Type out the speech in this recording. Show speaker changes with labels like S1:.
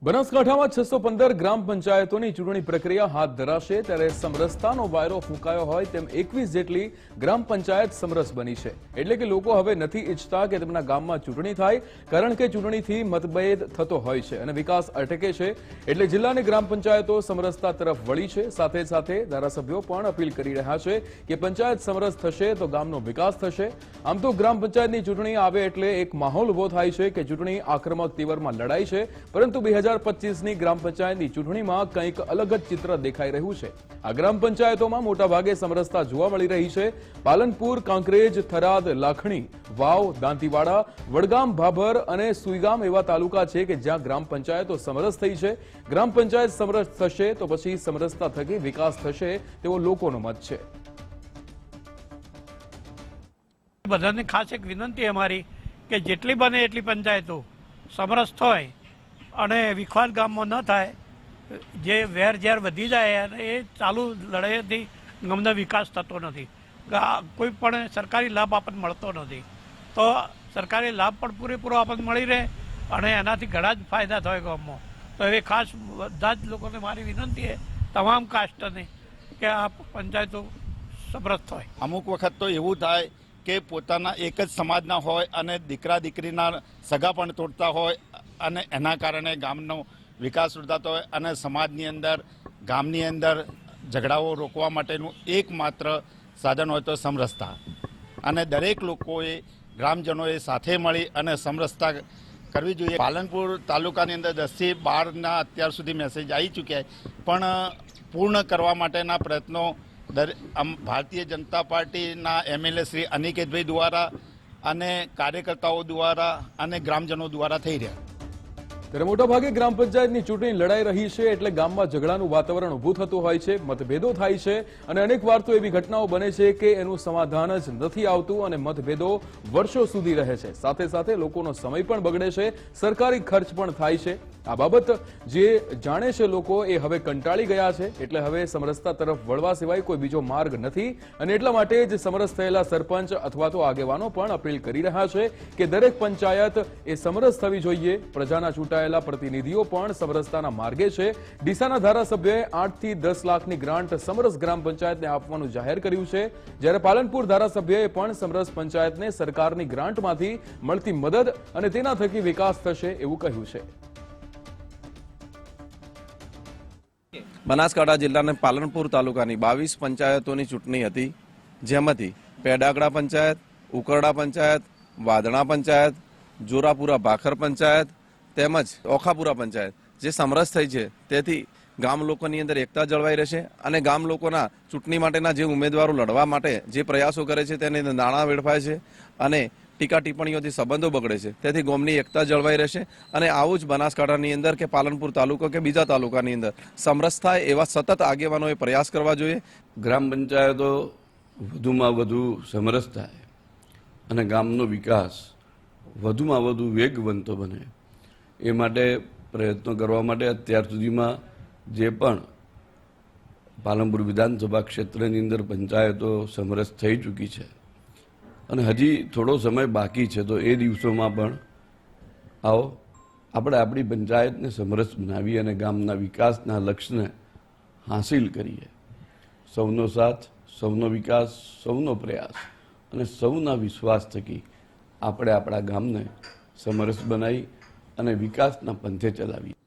S1: બનાસકાંઠામાં 615 ગ્રામ પંચાયતોની ચૂંટણી પ્રક્રિયા હાથ ધરાશે ત્યારે સમરસતાનો વાયરો ફૂંકાયો હોય તેમ 21 જેટલી ગ્રામ પંચાયત સમરસ બની છે। એટલે કે લોકો હવે નથી ઈચ્છતા કે તેમના ગામમાં ચૂંટણી થાય, કારણ કે ચૂંટણીથી મતભેદ થતો હોય છે અને વિકાસ અટકે છે। એટલે જિલ્લાની ગ્રામ પંચાયતો સમરસતા તરફ વળી છે। સાથે સાથે ધારાસભ્યો પણ અપીલ કરી રહ્યા છે કે પંચાયત સમરસ થશે તો ગામનો વિકાસ થશે। આમ તો ગ્રામ પંચાયતની ચૂંટણી આવે એટલે એક માહોલ ઉભો થાય છે કે ચૂંટણી આક્રમક તીવરમાં લડાઈ છે, પરંતુ 2025ની ગ્રામ પંચાયતની ચૂંટણીમાં કંઈક અલગ જ ચિત્ર દેખાઈ રહ્યું છે। આ ગ્રામ પંચાયતોમાં મોટાભાગે સમરસતા જોવા મળી રહી છે। પાલનપુર, કાંકરેજ, થરાદ, લાખણી, વાવ, દાંતીવાડા, વડગામ, ભાભર અને સુઈગામ એવા તાલુકા છે કે જ્યાં ગ્રામ પંચાયતો સમરસ થઈ છે। ગ્રામ પંચાયત સમરસ થશે તો પછી સમરસતા થકી વિકાસ થશે તેવો લોકોનો મત છે।
S2: બધાને ખાસ એક વિનંતી અમારી કે જેટલી બને એટલી પંચાયતો સમરસ થાય અને વિખવાદ ગામમાં ન થાય। જે વેર ઝેર વધી જાય અને એ ચાલુ લડાઈથી ગામનો વિકાસ થતો નથી। કોઈ પણ સરકારી લાભ આપણને મળતો નથી, તો સરકારી લાભ પણ પૂરેપૂરો આપણને મળી રહે અને એનાથી ઘણા જ ફાયદા થાય ગામમાં। તો એ ખાસ બધા જ લોકોને મારી વિનંતી છે, તમામ કાસ્ટને, કે આ પંચાયતો સમરસ થાય।
S3: અમુક વખત તો એવું થાય કે પોતાના એક જ સમાજના હોય અને દીકરા દીકરીના સગા પણ તોડતા હોય અને એના કારણે ગામનો વિકાસ રૂધાતો હોય અને સમાજની અંદર, ગામની અંદર ઝઘડાઓ રોકવા માટેનું એકમાત્ર સાધન હોય તો સમરસતા, અને દરેક લોકોએ, ગ્રામજનોએ સાથે મળી અને સમરસતા કરવી જોઈએ। પાલનપુર તાલુકાની અંદર 10થી 12ના અત્યાર સુધી મેસેજ આવી ચૂક્યા, પણ પૂર્ણ કરવા માટેના પ્રયત્નો ભારતીય જનતા પાર્ટીના MLA શ્રી અનિકેતભાઈ દ્વારા અને કાર્યકર્તાઓ દ્વારા અને ગ્રામજનો દ્વારા થઈ રહ્યા।
S1: ત્યારે મોટાભાગે ગ્રામ પંચાયતની ચૂંટણી લડાઈ રહી છે એટલે ગામમાં ઝઘડાનું વાતાવરણ ઊભું થતું હોય છે, મતભેદો થાય છે અને અનેક વાર તો એવી ઘટનાઓ બને છે કે એનું સમાધાન જ નથી આવતું અને મતભેદો વર્ષો સુધી રહે છે। સાથે સાથે લોકોનો સમય પણ બગડે છે, સરકારી ખર્ચ પણ થાય છે। આ બાબત જે જાણે છે લોકો એ હવે કંટાળી ગયા છે, એટલે હવે સમરસતા તરફ વળવા સિવાય કોઈ બીજો માર્ગ નથી અને એટલા માટે જ સમરસ થયેલા સરપંચ અથવા તો આગેવાનો પણ અપીલ કરી રહ્યા છે કે દરેક પંચાયત એ સમરસ થવી જોઈએ। પ્રજાના ચૂંટાયેલા પ્રતિનિધિઓ પણ સમરસતાના માર્ગે છે। ડીસાના ધારાસભ્યએ 8 થી 10 લાખની ગ્રાન્ટ સમરસ ગ્રામ પંચાયતને આપવાનું જાહેર કર્યું છે, જ્યારે પાલનપુર ધારાસભ્યએ પણ સમરસ પંચાયતને સરકારની ગ્રાન્ટમાંથી મળતી મદદ અને તેના થકી વિકાસ થશે એવું કહ્યું છે।
S4: બનાસકાંઠા જિલ્લાના પાલનપુર તાલુકાની 22 પંચાયતોની ચૂંટણી હતી, જેમાંથી પેડાગડા પંચાયત, ઉકરડા પંચાયત, વાદણા પંચાયત, જોરાપુરા ભાખર પંચાયત તેમજ ઓખાપુરા પંચાયત જે સમરસ થઈ છે। તેથી ગામ લોકોની અંદર એકતા જળવાઈ રહેશે અને ગામ લોકોના ચૂંટણી માટેના જે ઉમેદવારો લડવા માટે જે પ્રયાસો કરે છે તેને નાણાં વેડફાય છે અને ટીકા ટિપ્પણીઓથી સંબંધો બગડે છે। તેથી ગામની એકતા જળવાઈ રહેશે અને આવું જ બનાસકાંઠાની અંદર કે પાલનપુર તાલુકો કે બીજા તાલુકાની અંદર સમરસ થાય એવા સતત આગેવાનોએ પ્રયાસ કરવા જોઈએ।
S5: ગ્રામ પંચાયતો વધુમાં વધુ સમરસ થાય અને ગામનો વિકાસ વધુમાં વધુ વેગવંતો બને એ માટે પ્રયત્નો કરવા માટે અત્યાર સુધીમાં જે પણ પાલનપુર વિધાનસભા ક્ષેત્રની અંદર પંચાયતો સમરસ થઈ ચૂકી છે અને હજી થોડો સમય બાકી છે, તો એ દિવસોમાં પણ આવો આપણે આપણી પંચાયતને સમરસ બનાવી અને ગામના વિકાસના લક્ષ્યને હાંસિલ કરીએ। સૌનો સાથ, સૌનો વિકાસ, સૌનો પ્રયાસ અને સૌના વિશ્વાસ થકી આપણે આપણા ગામને સમરસ બનાવી અને વિકાસના પંથે ચલાવીએ।